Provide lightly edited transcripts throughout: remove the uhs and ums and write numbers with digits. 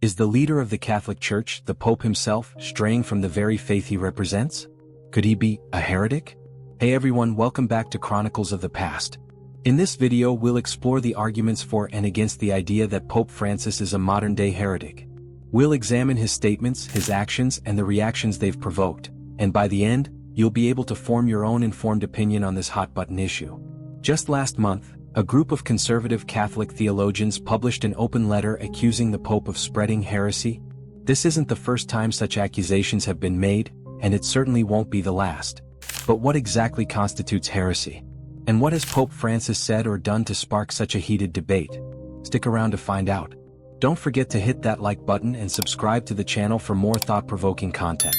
Is the leader of the Catholic Church, the Pope himself, straying from the very faith he represents? Could he be a heretic? Hey everyone, welcome back to Chronicles of the Past. In this video we'll explore the arguments for and against the idea that Pope Francis is a modern-day heretic. We'll examine his statements, his actions, and the reactions they've provoked, and by the end, you'll be able to form your own informed opinion on this hot-button issue. Just last month, a group of conservative Catholic theologians published an open letter accusing the Pope of spreading heresy. This isn't the first time such accusations have been made, and it certainly won't be the last. But what exactly constitutes heresy? And what has Pope Francis said or done to spark such a heated debate? Stick around to find out. Don't forget to hit that like button and subscribe to the channel for more thought-provoking content.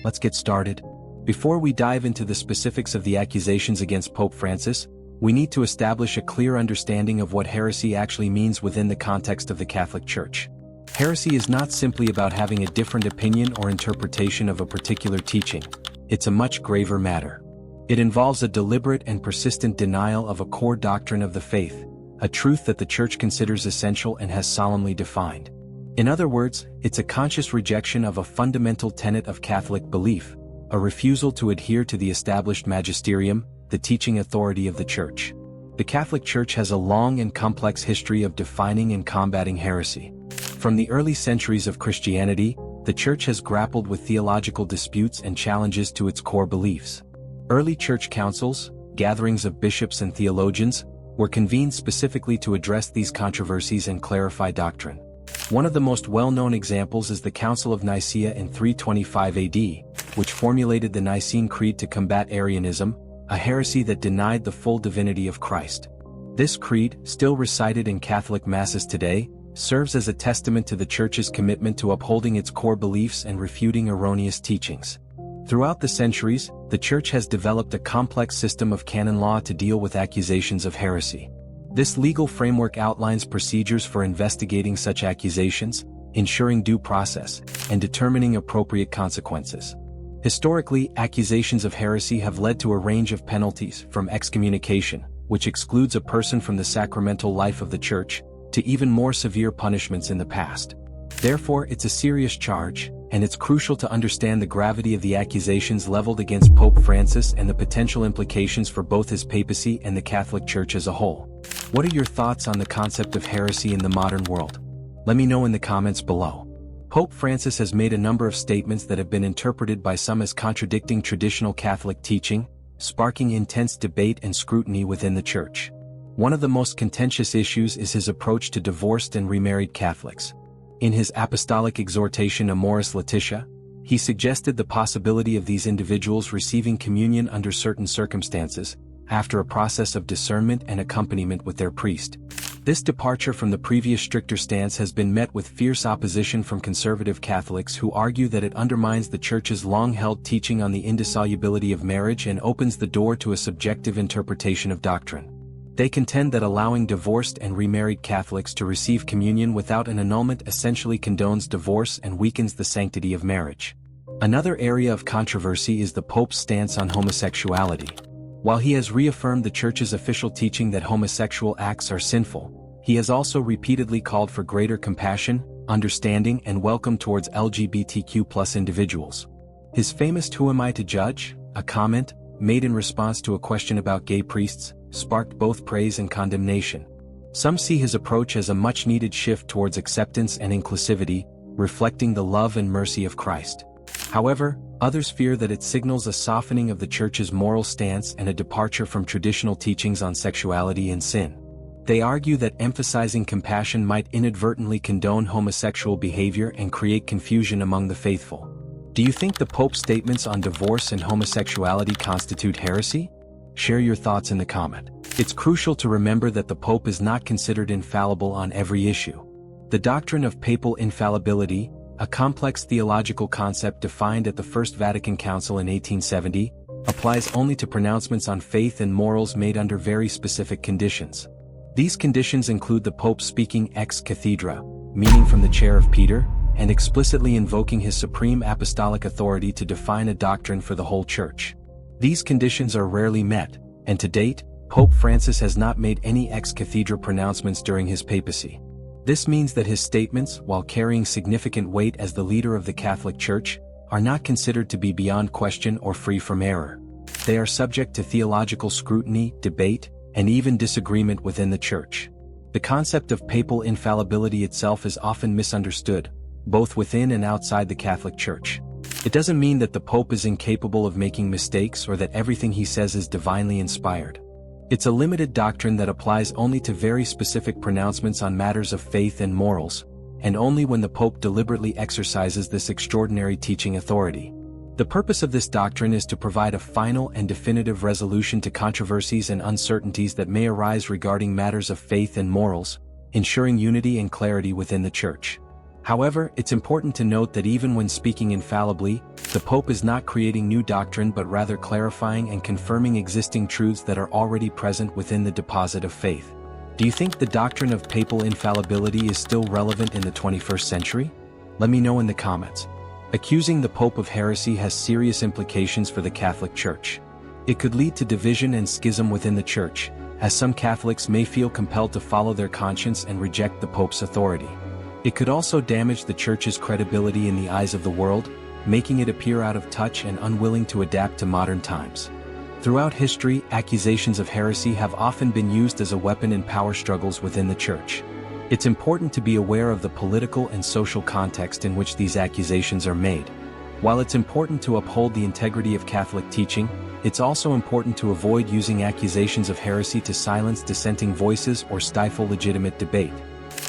Let's get started. Before we dive into the specifics of the accusations against Pope Francis, we need to establish a clear understanding of what heresy actually means within the context of the Catholic Church. Heresy is not simply about having a different opinion or interpretation of a particular teaching. It's a much graver matter. It involves a deliberate and persistent denial of a core doctrine of the faith, a truth that the Church considers essential and has solemnly defined. In other words, it's a conscious rejection of a fundamental tenet of Catholic belief, a refusal to adhere to the established magisterium, the teaching authority of the Church. The Catholic Church has a long and complex history of defining and combating heresy. From the early centuries of Christianity, the Church has grappled with theological disputes and challenges to its core beliefs. Early church councils, gatherings of bishops and theologians, were convened specifically to address these controversies and clarify doctrine. One of the most well-known examples is the Council of Nicaea in 325 AD, which formulated the Nicene Creed to combat Arianism, a heresy that denied the full divinity of Christ. This creed, still recited in Catholic masses today, serves as a testament to the Church's commitment to upholding its core beliefs and refuting erroneous teachings. Throughout the centuries, the Church has developed a complex system of canon law to deal with accusations of heresy. This legal framework outlines procedures for investigating such accusations, ensuring due process, and determining appropriate consequences. Historically, accusations of heresy have led to a range of penalties, from excommunication, which excludes a person from the sacramental life of the Church, to even more severe punishments in the past. Therefore, it's a serious charge, and it's crucial to understand the gravity of the accusations leveled against Pope Francis and the potential implications for both his papacy and the Catholic Church as a whole. What are your thoughts on the concept of heresy in the modern world? Let me know in the comments below. Pope Francis has made a number of statements that have been interpreted by some as contradicting traditional Catholic teaching, sparking intense debate and scrutiny within the Church. One of the most contentious issues is his approach to divorced and remarried Catholics. In his apostolic exhortation Amoris Laetitia, he suggested the possibility of these individuals receiving communion under certain circumstances, after a process of discernment and accompaniment with their priest. This departure from the previous stricter stance has been met with fierce opposition from conservative Catholics who argue that it undermines the Church's long-held teaching on the indissolubility of marriage and opens the door to a subjective interpretation of doctrine. They contend that allowing divorced and remarried Catholics to receive communion without an annulment essentially condones divorce and weakens the sanctity of marriage. Another area of controversy is the Pope's stance on homosexuality. While he has reaffirmed the Church's official teaching that homosexual acts are sinful, he has also repeatedly called for greater compassion, understanding, and welcome towards LGBTQ+ individuals. His famous "Who am I to judge?" a comment, made in response to a question about gay priests, sparked both praise and condemnation. Some see his approach as a much-needed shift towards acceptance and inclusivity, reflecting the love and mercy of Christ. However, others fear that it signals a softening of the Church's moral stance and a departure from traditional teachings on sexuality and sin. They argue that emphasizing compassion might inadvertently condone homosexual behavior and create confusion among the faithful. Do you think the Pope's statements on divorce and homosexuality constitute heresy? Share your thoughts in the comment. It's crucial to remember that the Pope is not considered infallible on every issue. The doctrine of papal infallibility, a complex theological concept defined at the First Vatican Council in 1870, applies only to pronouncements on faith and morals made under very specific conditions. These conditions include the Pope speaking ex cathedra, meaning from the chair of Peter, and explicitly invoking his supreme apostolic authority to define a doctrine for the whole Church. These conditions are rarely met, and to date, Pope Francis has not made any ex cathedra pronouncements during his papacy. This means that his statements, while carrying significant weight as the leader of the Catholic Church, are not considered to be beyond question or free from error. They are subject to theological scrutiny, debate, and even disagreement within the Church. The concept of papal infallibility itself is often misunderstood, both within and outside the Catholic Church. It doesn't mean that the Pope is incapable of making mistakes or that everything he says is divinely inspired. It's a limited doctrine that applies only to very specific pronouncements on matters of faith and morals, and only when the Pope deliberately exercises this extraordinary teaching authority. The purpose of this doctrine is to provide a final and definitive resolution to controversies and uncertainties that may arise regarding matters of faith and morals, ensuring unity and clarity within the Church. However, it's important to note that even when speaking infallibly, the Pope is not creating new doctrine but rather clarifying and confirming existing truths that are already present within the deposit of faith. Do you think the doctrine of papal infallibility is still relevant in the 21st century? Let me know in the comments. Accusing the Pope of heresy has serious implications for the Catholic Church. It could lead to division and schism within the Church, as some Catholics may feel compelled to follow their conscience and reject the Pope's authority. It could also damage the Church's credibility in the eyes of the world, making it appear out of touch and unwilling to adapt to modern times. Throughout history, accusations of heresy have often been used as a weapon in power struggles within the Church. It's important to be aware of the political and social context in which these accusations are made. While it's important to uphold the integrity of Catholic teaching, it's also important to avoid using accusations of heresy to silence dissenting voices or stifle legitimate debate.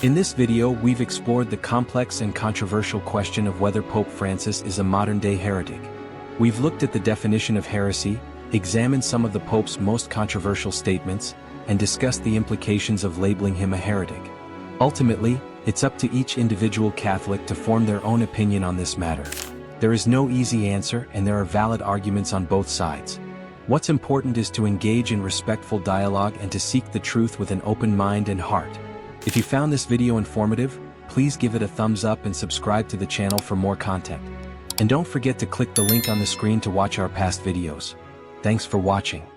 In this video, we've explored the complex and controversial question of whether Pope Francis is a modern-day heretic. We've looked at the definition of heresy, examined some of the Pope's most controversial statements, and discussed the implications of labeling him a heretic. Ultimately, it's up to each individual Catholic to form their own opinion on this matter. There is no easy answer, and there are valid arguments on both sides. What's important is to engage in respectful dialogue and to seek the truth with an open mind and heart. If you found this video informative, please give it a thumbs up and subscribe to the channel for more content. And don't forget to click the link on the screen to watch our past videos. Thanks for watching.